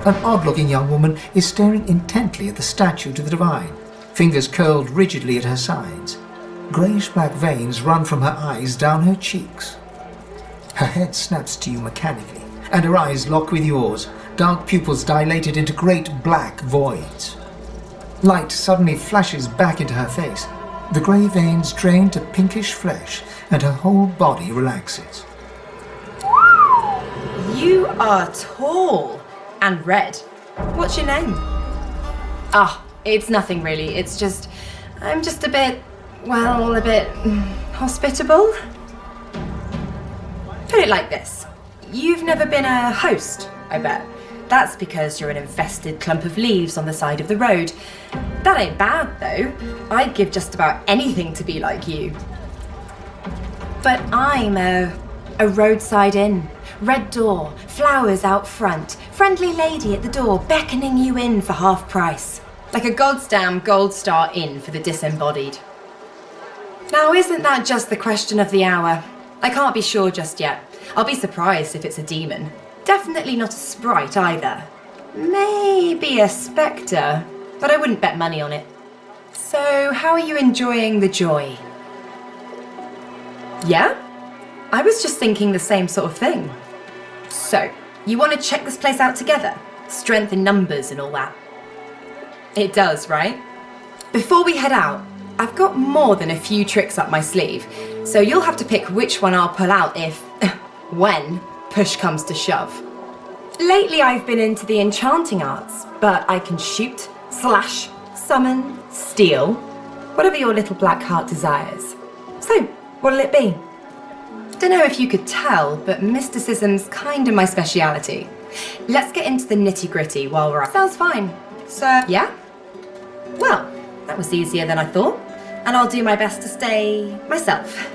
An odd-looking young woman is staring intently at the statue to the divine, fingers curled rigidly at her sides. Greyish-black veins run from her eyes down her cheeks. Her head snaps to you mechanically, and her eyes lock with yours, dark pupils dilated into great black voids. Light suddenly flashes back into her face. The grey veins drain to pinkish flesh, and her whole body relaxes. You are tall and red. What's your name? It's nothing really. It's just, I'm just a bit hospitable. Put it like this. You've never been a host, I bet. That's because you're an infested clump of leaves on the side of the road. That ain't bad, though. I'd give just about anything to be like you. But I'm a roadside inn. Red door, flowers out front, friendly lady at the door beckoning you in for half price. Like a goddamn gold star inn for the disembodied. Now, isn't that just the question of the hour? I can't be sure just yet. I'll be surprised if it's a demon. Definitely not a sprite either. Maybe a spectre, but I wouldn't bet money on it. So, how are you enjoying the joy? Yeah? I was just thinking the same sort of thing. So, you want to check this place out together? Strength in numbers and all that. It does, right? Before we head out, I've got more than a few tricks up my sleeve, so you'll have to pick which one I'll pull out if, when, push comes to shove. Lately I've been into the enchanting arts, but I can shoot, slash, summon, steal, whatever your little black heart desires. So, what'll it be? Dunno if you could tell, but mysticism's kinda my speciality. Let's get into the nitty-gritty while we're at. Sounds fine. So, yeah? Well, that was easier than I thought, and I'll do my best to stay myself.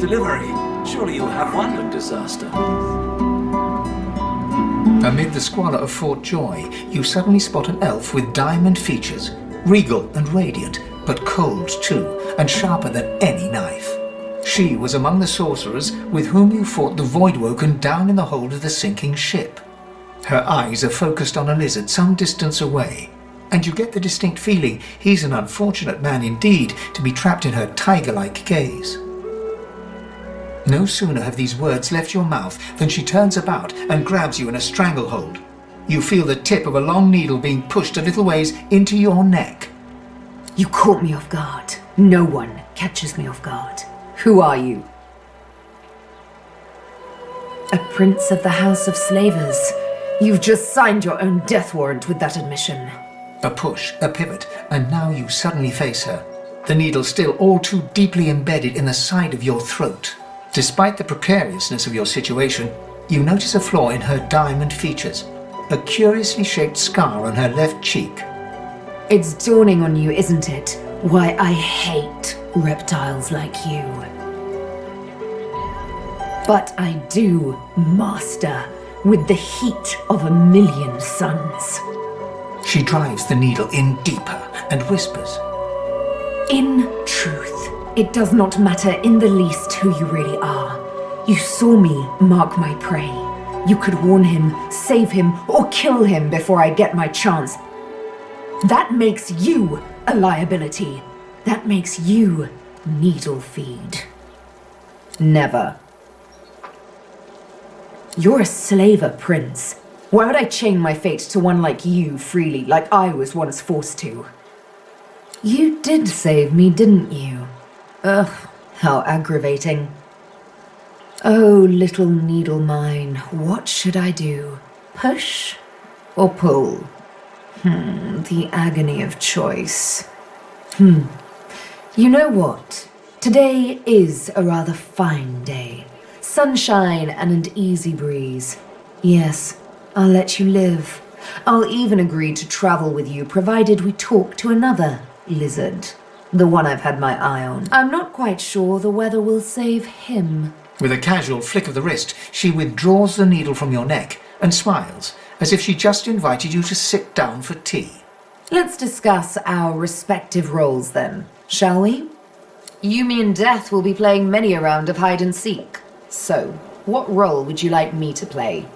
delivery. Surely you'll have one. A disaster. Amid the squalor of Fort Joy, you suddenly spot an elf with diamond features, regal and radiant, but cold too, and sharper than any knife. She was among the sorcerers with whom you fought the Voidwoken down in the hold of the sinking ship. Her eyes are focused on a lizard some distance away, and you get the distinct feeling he's an unfortunate man indeed to be trapped in her tiger-like gaze. No sooner have these words left your mouth than she turns about and grabs you in a stranglehold. You feel the tip of a long needle being pushed a little ways into your neck. You caught me off guard. No one catches me off guard. Who are you? A prince of the House of Slavers. You've just signed your own death warrant with that admission. A push, a pivot, and now you suddenly face her. The needle still all too deeply embedded in the side of your throat. Despite the precariousness of your situation, you notice a flaw in her diamond features, a curiously shaped scar on her left cheek. It's dawning on you, isn't it? Why I hate reptiles like you. But I do, master, with the heat of 1,000,000 suns. She drives the needle in deeper and whispers. In truth, it does not matter in the least who you really are. You saw me mark my prey. You could warn him, save him, or kill him before I get my chance. That makes you a liability. That makes you needle feed. Never. You're a slaver, Prince. Why would I chain my fate to one like you freely, like I was once forced to? You did save me, didn't you? Ugh, how aggravating. Oh, little needle mine, what should I do? Push or pull? The agony of choice. You know what? Today is a rather fine day. Sunshine and an easy breeze. Yes, I'll let you live. I'll even agree to travel with you, provided we talk to another lizard. The one I've had my eye on. I'm not quite sure the weather will save him. With a casual flick of the wrist, she withdraws the needle from your neck and smiles, as if she just invited you to sit down for tea. Let's discuss our respective roles then, shall we? You, me, and Death will be playing many a round of hide and seek. So, what role would you like me to play?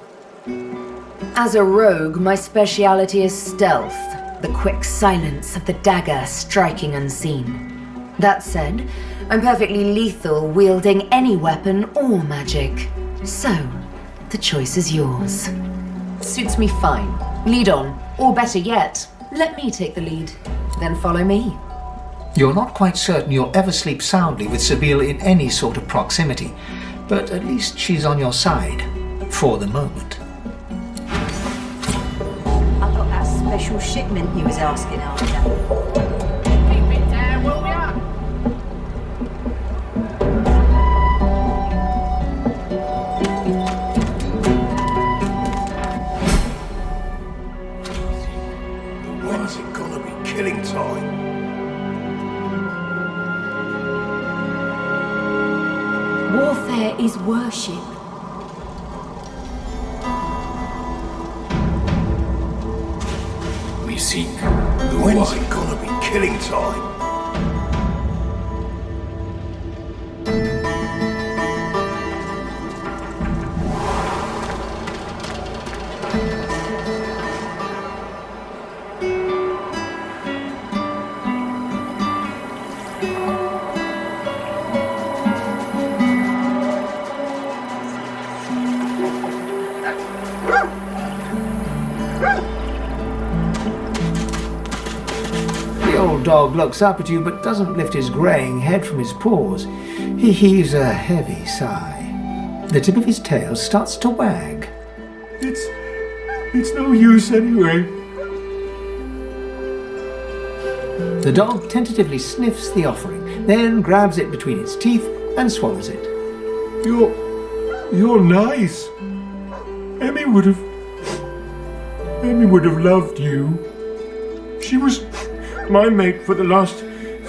As a rogue, my speciality is stealth, the quick silence of the dagger striking unseen. That said, I'm perfectly lethal, wielding any weapon or magic. So, the choice is yours. Suits me fine. Lead on, or better yet, let me take the lead. Then follow me. You're not quite certain you'll ever sleep soundly with Sabine in any sort of proximity, but at least she's on your side, for the moment. I got that special shipment you was asking after. When's it gonna be killing time? Warfare is worship. We seek the When's it gonna be killing time? The old dog looks up at you but doesn't lift his greying head from his paws. He heaves a heavy sigh. The tip of his tail starts to wag. It's no use anyway. The dog tentatively sniffs the offering, then grabs it between its teeth and swallows it. You're nice. Emmy would have loved you. She was my mate for the last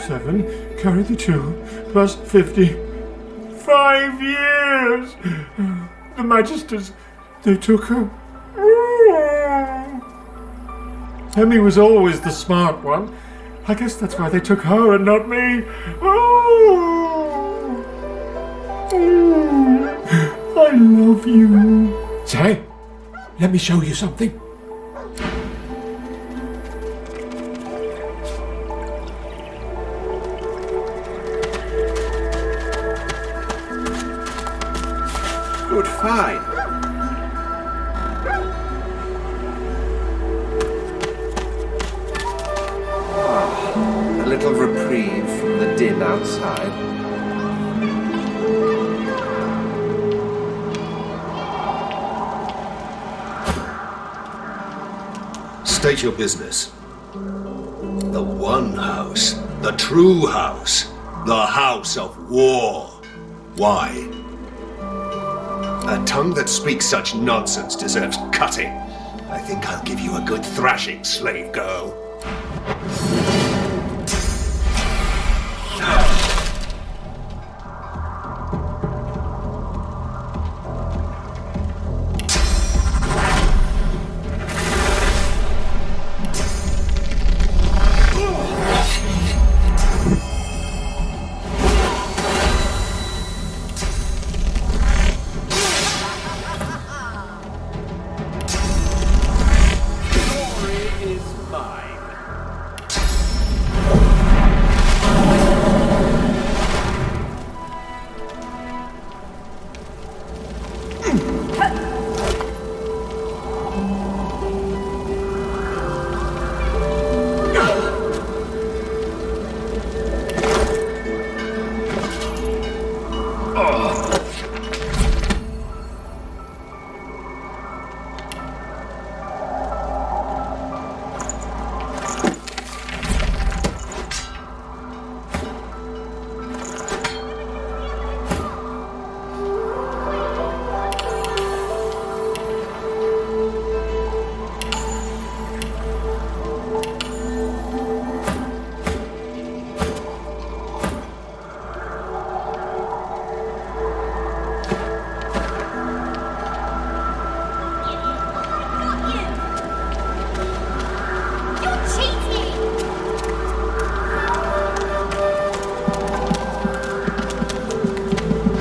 7, carry the 2, plus 50. 5 years! The Magisters, they took her. Emmy was always the smart one. I guess that's why they took her and not me. Oh, I love you. Say, let me show you something. Good find. A little reprieve from the din outside. State your business. The one house, the true house, the house of war. Why? A tongue that speaks such nonsense deserves cutting. I think I'll give you a good thrashing, slave girl.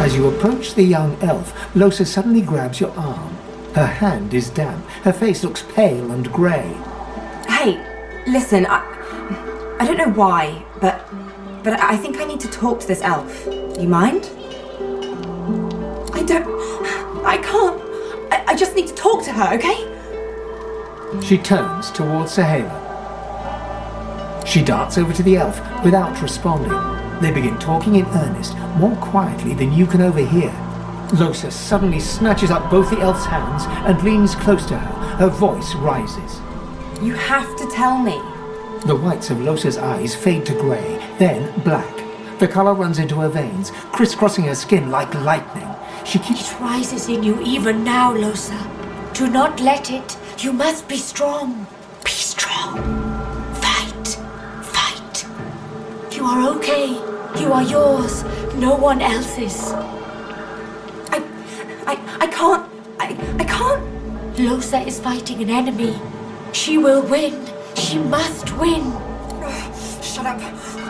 As you approach the young elf, Losa suddenly grabs your arm. Her hand is damp. Her face looks pale and grey. Hey, listen, I don't know why, but I think I need to talk to this elf. You mind? I can't. I just need to talk to her, okay? She turns towards Sahela. She darts over to the elf without responding. They begin talking in earnest, more quietly than you can overhear. Losa suddenly snatches up both the elf's hands and leans close to her. Her voice rises. You have to tell me. The whites of Losa's eyes fade to grey, then black. The colour runs into her veins, crisscrossing her skin like lightning. She keeps... It rises in you even now, Losa. Do not let it. You must be strong. Be strong. Fight. Fight. You are okay. You are yours. No one else's. I can't. Losa is fighting an enemy. She will win. She must win. Shut up.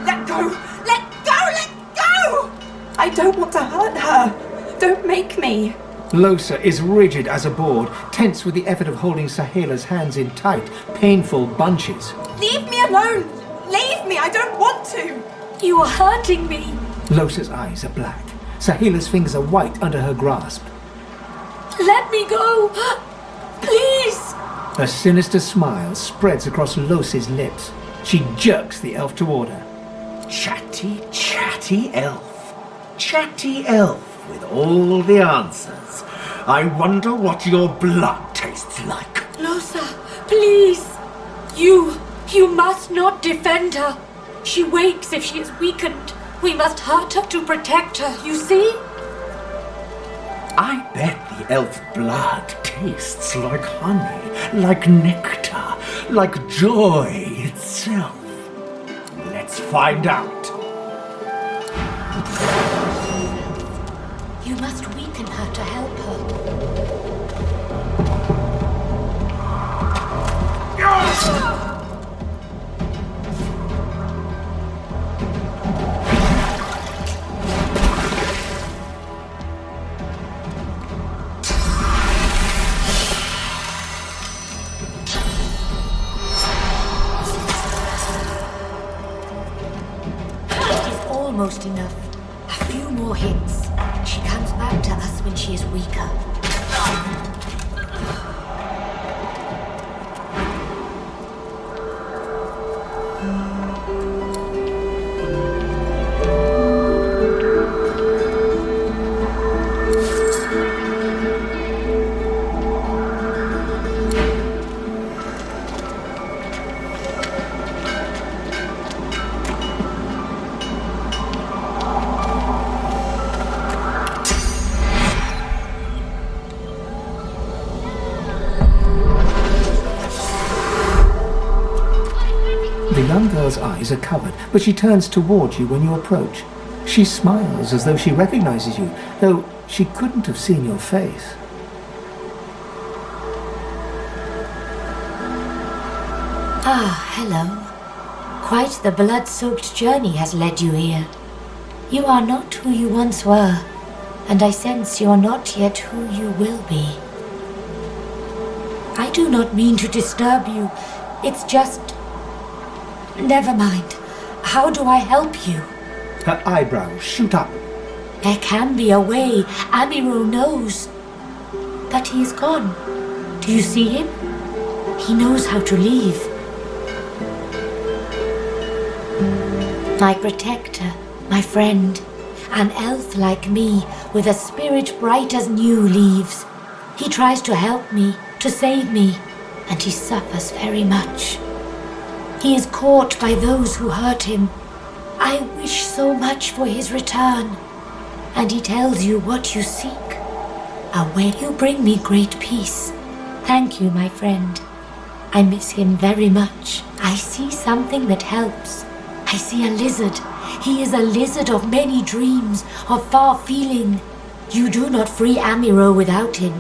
Let go. Let go. Let go. I don't want to hurt her. Don't make me. Losa is rigid as a board, tense with the effort of holding Sahela's hands in tight, painful bunches. Leave me alone. Leave me. I don't want to. You are hurting me. Losa's eyes are black. Sahela's fingers are white under her grasp. Let me go. Please. A sinister smile spreads across Losa's lips. She jerks the elf toward her. Chatty, chatty elf. Chatty elf with all the answers. I wonder what your blood tastes like. Losa, please. You must not defend her. She wakes if she is weakened. We must hurt her to protect her, you see? I bet the elf blood tastes like honey, like nectar, like joy itself. Let's find out. You must weaken her to help her. almost enough. A few more hits. She comes back to us when she is weaker. The young girl's eyes are covered, but she turns towards you when you approach. She smiles as though she recognizes you, though she couldn't have seen your face. Ah, hello. Quite the blood-soaked journey has led you here. You are not who you once were, and I sense you are not yet who you will be. I do not mean to disturb you. It's just... Never mind. How do I help you? Her eyebrows shoot up. There can be a way. Amiro knows. But he is gone. Do you see him? He knows how to leave. My protector, my friend, an elf like me with a spirit bright as new leaves. He tries to help me, to save me, and he suffers very much. He is caught by those who hurt him. I wish so much for his return. And he tells you what you seek. A way you bring me great peace. Thank you, my friend. I miss him very much. I see something that helps. I see a lizard. He is a lizard of many dreams, of far feeling. You do not free Amiro without him.